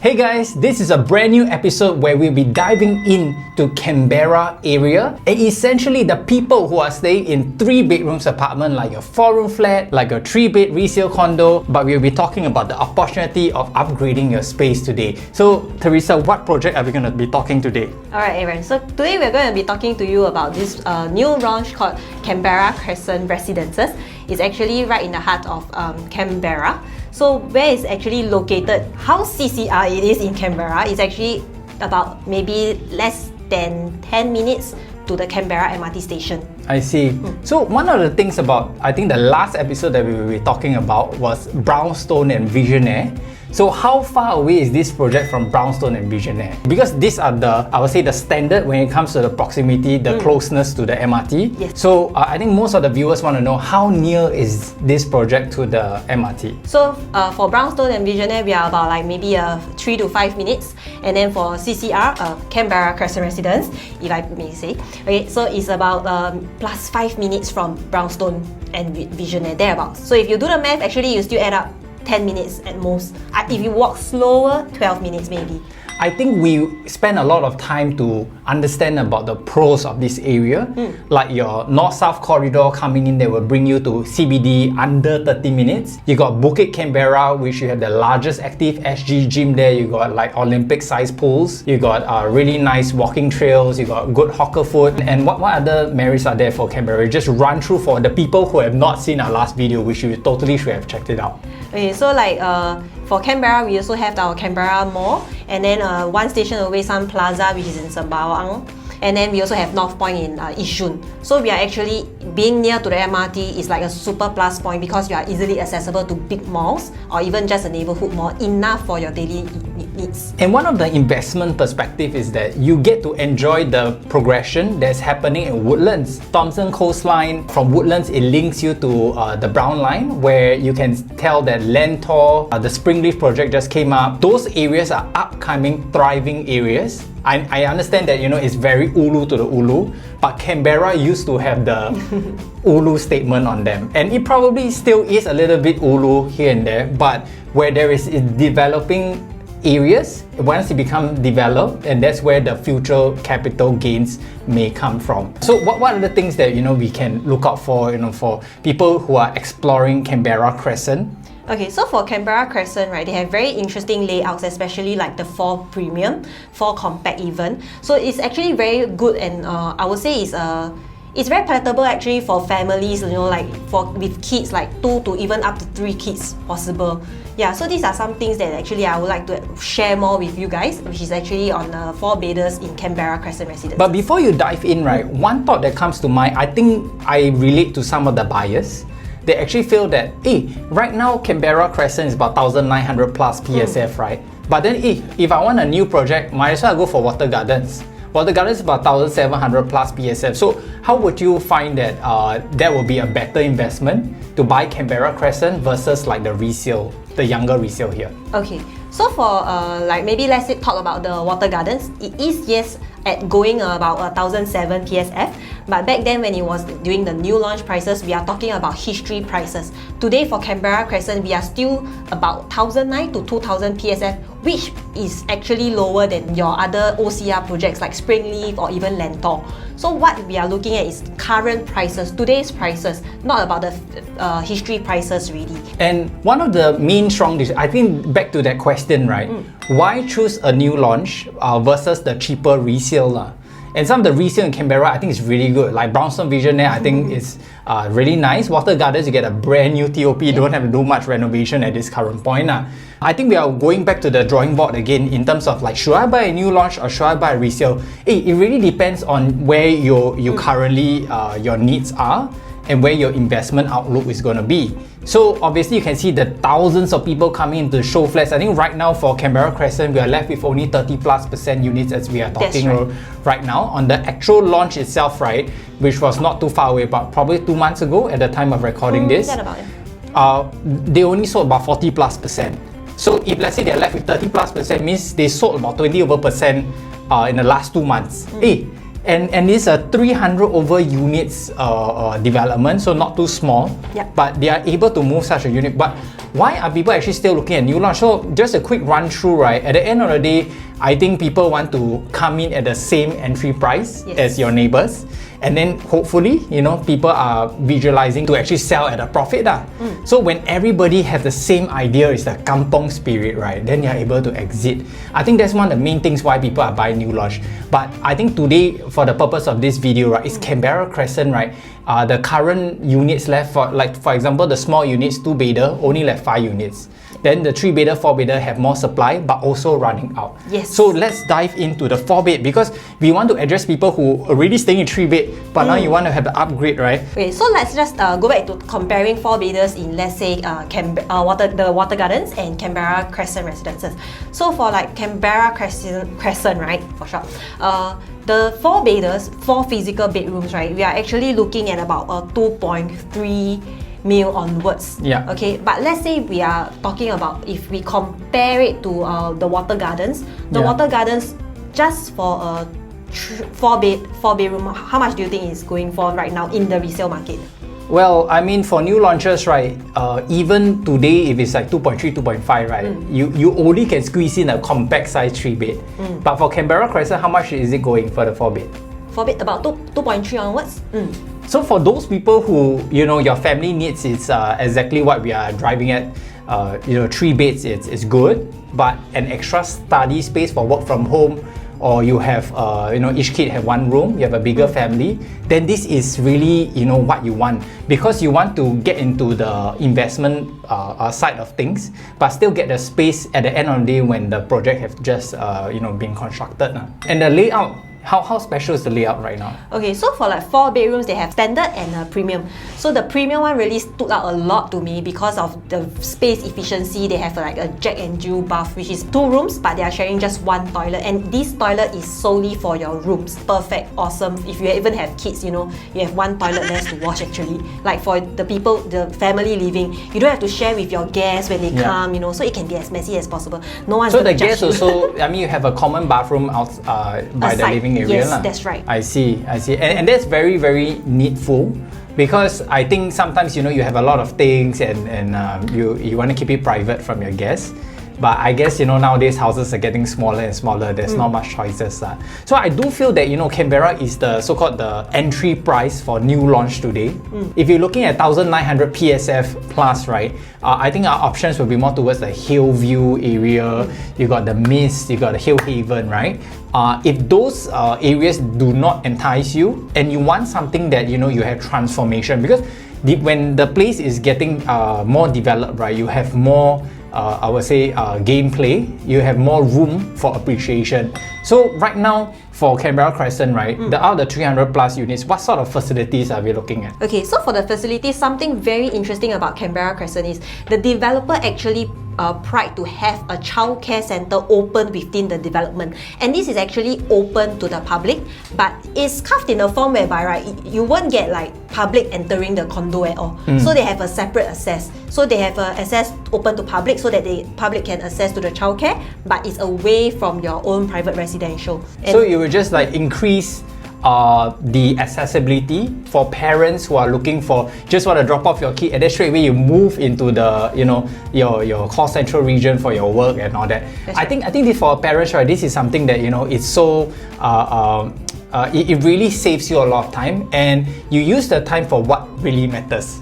Hey guys, this is a brand new episode where we'll be diving into Canberra area and essentially the people who are staying in 3 bedrooms apartment like a 4-room flat, like a 3-bed resale condo, but we'll be talking about the opportunity of upgrading your space today. So Teresa, what project are we going to be talking today? Alright Aaron, so today we're going to be talking to you about this new launch called Canberra Crescent Residences. It's actually right in the heart of Canberra. So where it's actually located, how CCR it is in Canberra is actually about maybe less than 10 minutes to the Canberra MRT station. I see. So one of the things about, I think the last episode that we will be talking about was Brownstone and Visionaire. So how far away is this project from Brownstone and Visionaire? Because these are the, I would say, the standard when it comes to the proximity, the closeness to the MRT. Yes. So I think most of the viewers want to know how near is this project to the MRT? So for Brownstone and Visionaire, we are about like maybe 3 to 5 minutes. And then for CCR, Canberra Crescent Residence, if I may say, okay, so it's about plus 5 minutes from Brownstone and Visionaire, thereabouts. So if you do the math, actually you still add up 10 minutes at most. If you walk slower, 12 minutes maybe. I think we spend a lot of time to understand about the pros of this area. Like your north-south corridor coming in, they will bring you to CBD under 30 minutes. You got Bukit Canberra, which you have the largest active SG gym there. You got like Olympic-sized pools. You got really nice walking trails. You got good hawker food. And what other merits are there for Canberra? Just run through for the people who have not seen our last video, which you totally should have checked it out. Okay, so like for Canberra, we also have our Canberra Mall, and then one station away, Sun Plaza, which is in Sembawang. And then we also have North Point in Yishun. So we are actually, being near to the MRT is like a super plus point because you are easily accessible to big malls or even just a neighborhood mall, enough for your daily needs. And one of the investment perspective is that you get to enjoy the progression that's happening in Woodlands. Thomson Coastline, from Woodlands it links you to the Brown Line, where you can tell that Lentor, the Springleaf project just came up. Those areas are upcoming, thriving areas. I understand that, you know, it's very ulu to the ulu, but Canberra used to have the ulu statement on them. And it probably still is a little bit ulu here and there, but where there is developing areas, once it become developed, and that's where the future capital gains may come from. So what are the things that, you know, we can look out for, you know, for people who are exploring Canberra Crescent? Okay, so for Canberra Crescent, right, they have very interesting layouts, especially like the 4 Premium, 4 Compact even. So it's actually very good, and I would say it's very palatable actually for families, you know, like with kids, like 2 to even up to 3 kids possible. Yeah, so these are some things that actually I would like to share more with you guys, which is actually on 4 bedders in Canberra Crescent Residence. But before you dive in, right, one thought that comes to mind, I think I relate to some of the buyers. They actually feel that, hey, right now Canberra Crescent is about 1,900 plus PSF, right? But then, if I want a new project, might as well go for Water Gardens. Water Gardens is about 1,700 plus PSF. So how would you find that that will be a better investment to buy Canberra Crescent versus like the resale, the younger resale here? Okay, so for like maybe let's talk about the Water Gardens. It is, yes, at going about 1,007 PSF, but back then when it was during the new launch prices, we are talking about history prices. Today for Canberra Crescent, we are still about 1,009 to 2,000 PSF, which is actually lower than your other OCR projects like Springleaf or even Lentor. So what we are looking at is current prices, today's prices, not about the history prices really. And one of the main strong, I think back to that question, right? Why choose a new launch versus the cheaper resale? And some of the resale in Canberra, I think is really good. Like Brownstone Visionaire, I think is really nice. Water Gardens, you get a brand new TOP, you don't have to do much renovation at this current point. I think we are going back to the drawing board again in terms of like, should I buy a new launch or should I buy a resale? It really depends on where you currently, your needs are and where your investment outlook is going to be. So obviously you can see the thousands of people coming into show flats. I think right now for Canberra Crescent, we are left with only 30+% units as we are talking right now. On the actual launch itself, right, which was not too far away, but probably 2 months ago at the time of recording this, they only sold about 40+%. So if let's say they're left with 30+%, means they sold about 20% in the last 2 months. And this is a 300 over units development, so not too small. But they are able to move such a unit. But why are people actually still looking at new launch? So just a quick run through, right? At the end of the day, I think people want to come in at the same entry price as your neighbors. And then hopefully, people are visualizing to actually sell at a profit. So when everybody has the same idea, it's the kampong spirit, right? Then you're able to exit. I think that's one of the main things why people are buying new launch. But I think today, for the purpose of this video, right, is Canberra Crescent, right? The current units left, for example, the small units, 2-bedder, only left 5 units. Then the 3-bedder, 4-bedder have more supply, but also running out. Yes. So let's dive into the 4-bed because we want to address people who are already staying in 3-bed, but now you want to have the upgrade, right? Okay, so let's just go back to comparing 4-bedders in, let's say, the Water Gardens and Canberra Crescent Residences. So for like Canberra Crescent, right, for short, the 4-bedders, 4 physical bedrooms, right, we are actually looking at about 2.3 mil onwards. Yeah. Okay, but let's say we are talking about if we compare it to the Water Gardens, the Water Gardens just for a 4-bedroom, how much do you think is going for right now in the resale market? Well, I mean, for new launches, right, even today, if it's like 2.3, 2.5, right, you only can squeeze in a compact size 3-bed. But for Canberra Crescent, how much is it going for the 4-bed? 4-bed, about 2.3 onwards. So for those people who, your family needs is exactly what we are driving at, 3 beds is good, but an extra study space for work from home, or you have, each kid have 1 room, you have a bigger family, then this is really, what you want. Because you want to get into the investment side of things, but still get the space at the end of the day when the project have just, been constructed. And the layout, how special is the layout right now? Okay, so for like 4 bedrooms, they have standard and premium. So the premium one really stood out a lot to me because of the space efficiency. They have like a Jack and Jill bath, which is 2 rooms, but they are sharing just 1 toilet. And this toilet is solely for your rooms. Perfect, awesome. If you even have kids, you have 1 toilet less to wash actually. Like for the people, the family living, you don't have to share with your guests when they come, so it can be as messy as possible. No one's so the gonna judge guests you. also, I mean, you have a common bathroom out by the living area. Yes, that's right. I see. And that's very, very needful because I think sometimes, you have a lot of things and you want to keep it private from your guests. But I guess, nowadays houses are getting smaller and smaller. There's not much choices. So I do feel that, Canberra is the so-called the entry price for new launch today. If you're looking at 1,900 PSF plus, right, I think our options will be more towards the Hillview area. You got the Mist, you got the Hill Haven, right? If those areas do not entice you and you want something that, you have transformation, because when the place is getting more developed, right, you have more I would say gameplay, you have more room for appreciation. So right now for Canberra Crescent, right, out of the 300 plus units, what sort of facilities are we looking at? Okay, so for the facilities, something very interesting about Canberra Crescent is the developer actually pride to have a childcare center open within the development, and this is actually open to the public, but it's carved in a form whereby, right, you won't get like public entering the condo at all. So they have a separate access. So they have access open to public so that the public can access to the childcare, but it's away from your own private residential. And so you will just like increase the accessibility for parents who are looking for just want to drop off your kid and then straight away you move into the your core central region for your work and all that. I think this for parents, right, this is something that it's so it really saves you a lot of time and you use the time for what really matters.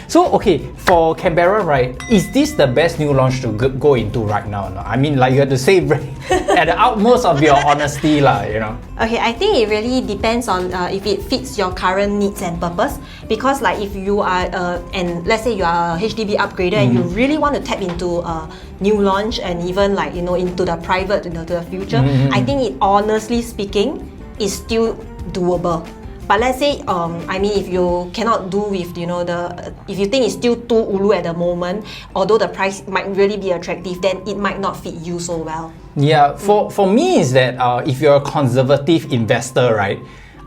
So okay, for Canberra, right, is this the best new launch to go into right now? No? I mean, like, you have to say at the utmost of your honesty Okay, I think it really depends on if it fits your current needs and purpose, because like if you are and let's say you are a HDB upgrader and you really want to tap into a new launch and even like into the private to the future, I think it, honestly speaking, is still doable. But let's say, I mean, if you cannot do with, if you think it's still too ulu at the moment, although the price might really be attractive, then it might not fit you so well. Yeah, for me is that if you're a conservative investor, right,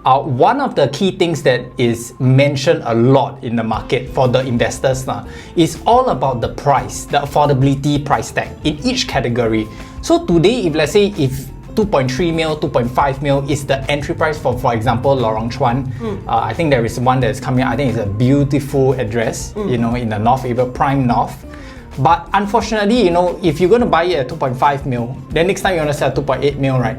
one of the key things that is mentioned a lot in the market for the investors is all about the price, the affordability price tag in each category. So today, if let's say 2.3 mil, 2.5 mil is the entry price for example, Lorong Chuan. I think there is one that is coming out. I think it's a beautiful address, in the North area, Prime North. But unfortunately, you know, if you're going to buy it at 2.5 mil, then next time you want to sell 2.8 mil, right?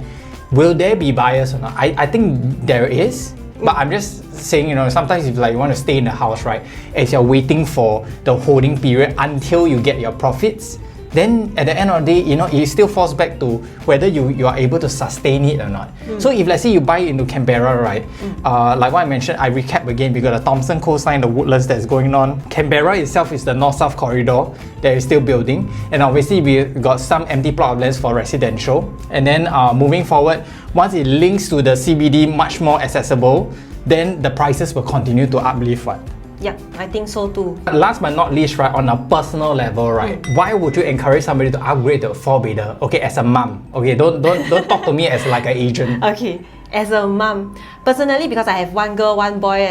Will there be buyers or not? I think there is. But I'm just saying, you know, sometimes if like you want to stay in the house, right, as you're waiting for the holding period until you get your profits, then at the end of the day, you know, it still falls back to whether you are able to sustain it or not. So if let's say you buy into Canberra, right, like what I mentioned, I recap again, we got the Thomson coastline, the Woodlands that's going on. Canberra itself is the north-south corridor that is still building, and obviously we got some empty plot of lands for residential. And then moving forward, once it links to the CBD much more accessible, then the prices will continue to uplift, right? Yep, I think so too. Last but not least, right, on a personal level, right, why would you encourage somebody to upgrade to a 4-bedder? Okay, as a mum, okay, don't talk to me as like an agent. Okay, as a mum, personally, because I have one girl, one boy,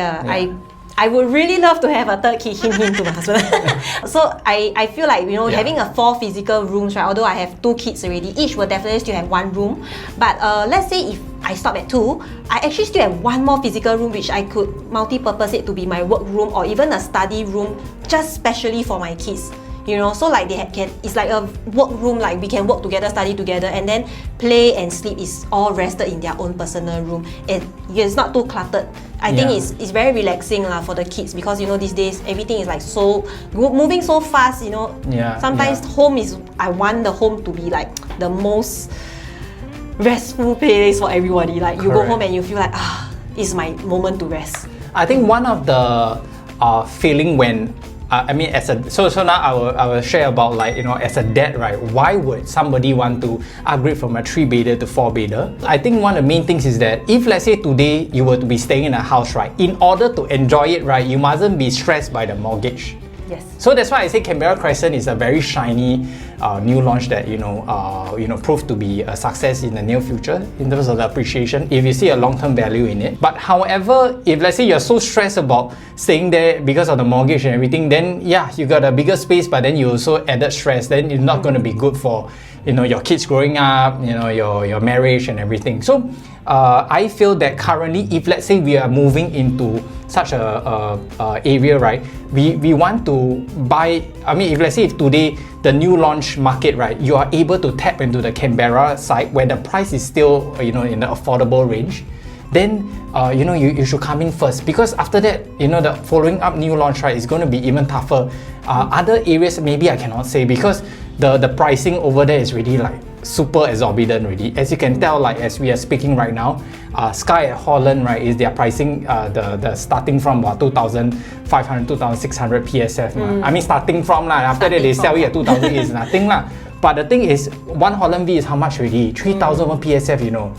I would really love to have a third kid, hint to my husband. So I feel like, you know, having a 4 physical rooms, right, although I have 2 kids already, each will definitely still have 1 room. But let's say if I stop at 2, I actually still have 1 more physical room which I could multi-purpose it to be my work room or even a study room just specially for my kids. You know, so like it's like a work room, like we can work together, study together, and then play and sleep is all rested in their own personal room. It's not too cluttered. I think it's very relaxing for the kids, because you know these days everything is like so moving so fast, you know. Sometimes I want the home to be like the most restful place for everybody. Like you go home and you feel like it's my moment to rest. I think one of the feeling when I mean, so now I will share about, like, you know, as a dad, right, why would somebody want to upgrade from a 3-bedder to 4-bedder? I think one of the main things is that if let's say today you were to be staying in a house, right, in order to enjoy it, right, you mustn't be stressed by the mortgage. Yes. So that's why I say Canberra Crescent is a very shiny new launch that proved to be a success in the near future in terms of the appreciation, if you see a long-term value in it. But however, if let's say you're so stressed about staying there because of the mortgage and everything, then yeah, you got a bigger space, but then you also added stress. Then it's not going to be good for, you know, your kids growing up, you know, your marriage and everything. So I feel that currently, if let's say we are moving into such a area, right, we want to buy. I mean, if let's say if today the new launch market, right, you are able to tap into the Canberra side where the price is still, you know, in the affordable range, then you know, you should come in first, because after that, you know, the following up new launch, right, is going to be even tougher. Other areas maybe I cannot say, because the pricing over there is really like super exorbitant already. As you can tell, like as we are speaking right now, Sky at Holland, right, is their pricing the starting from about 2,500, 2,600 PSF. I mean, starting from lah. After that they sell it at 2,000 is nothing lah. But the thing is, one Holland V is how much already? 3,000 PSF, you know.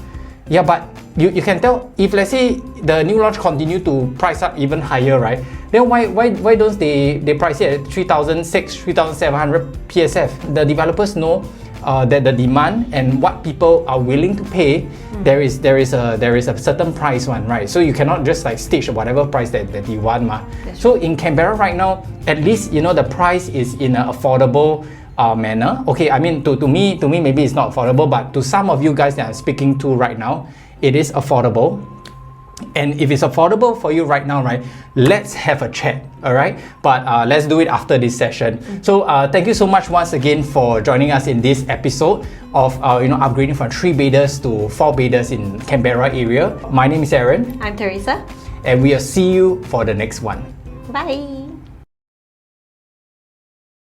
Yeah, but you can tell, if let's say the new launch continue to price up even higher, right, then why don't they price it at 3,600, 3,700 PSF? The developers know that the demand and what people are willing to pay, there is a certain price one, right? So you cannot just like stage whatever price that you want, ma. So in Canberra right now, at least, you know, the price is in an affordable manner. Okay, I mean, to me maybe it's not affordable, but to some of you guys that I'm speaking to right now, it is affordable. And if it's affordable for you right now, right, let's have a chat, all right? But let's do it after this session. So thank you so much once again for joining us in this episode of upgrading from 3-bedders to 4-bedders in Canberra area. My name is Aaron. I'm Teresa. And we'll see you for the next one. Bye.